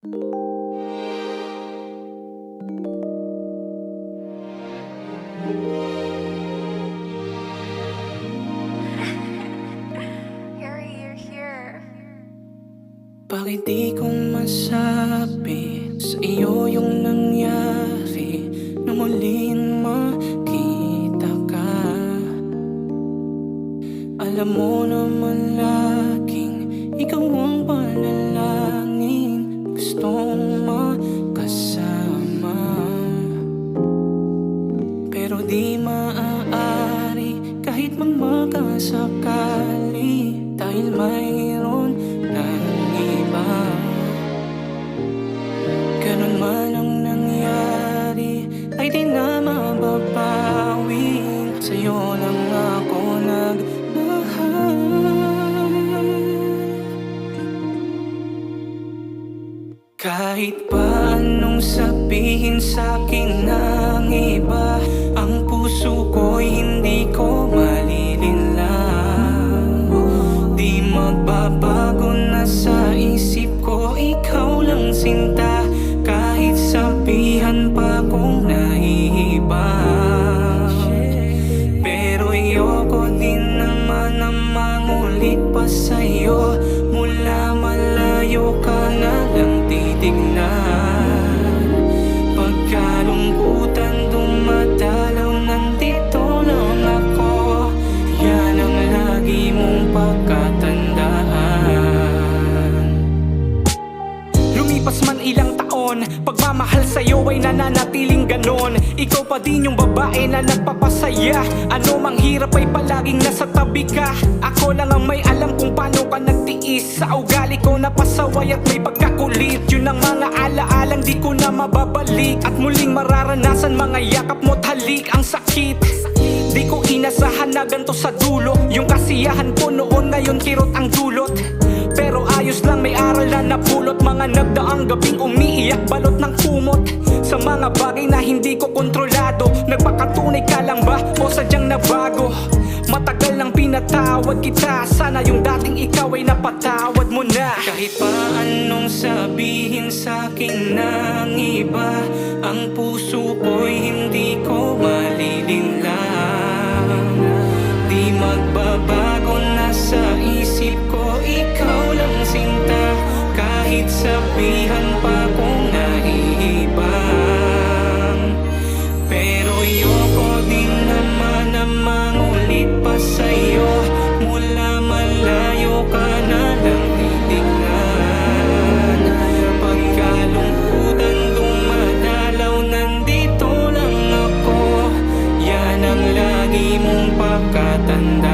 Harry, you're here. Bakit di ko masabi sa iyo yung nangyari nung muling makita ka? Alam mo naman laging ikaw ang panalangin gustong makasama, pero di maaari kahit magmakasakali dahil mayroon ng iba. Ganun man ang nangyari ay di na mababawi. Sa'yo lang ako nagmahal. Kahit pa anong sabihin sa'kin ng iba, ang puso ko'y hindi ko malilinlang. Di magbabago na sa isip ko, ikaw lang sinta. Kahit sabihan pa kong nahihiba, pero ayoko din naman na mangulit pa sa'yo. Mula malayo ka na lang titignan. Pagkalungkutan dumadalaw, nandito lang ako. Yan ang lagi mong pagkatandaan. Lumipas man ilang taon, pagmamahal sa'yo ay nananatiling ganon. Ikaw pa din yung babae na nagpapasaya. Ano mang hirap ay palaging nasa tabi ka. Ako lang ang may alam kung paano ka nagtiis. Sa ugali ko napasaway at may pagkakulit. Yun ang mga alaalang di ko na mababalik. At muling mararanasan mga yakap mo't halik. Ang sakit, di ko inasahan na ganto sa dulo. Yung kasiyahan ko noon ngayon kirot ang dulot. Pero ayos lang, may aral na napulot. Mga nagdaang gabing umiiyak balot ng kumot. Sa mga bagay na hindi ko kontrolado, nagpakatunay ka lang ba o sadyang nabago? Matagal nang pinatawad kita, sana yung dating ikaw ay napatawad mo na. Kahit pa anong sabihin sa'kin ng iba, ang puso ko'y hindi ko malilinlang. Di magbabago na sa isip ko, ikaw lang sinta. Kahit sabihan pa kong nahihibang, pero ayoko din naman na mangulit pa sa'yo. Mula malayo ka na lang titignan. Pagkalungkutan dumadalaw, nandito lang ako. Yan ang lagi mong pagkatandaan.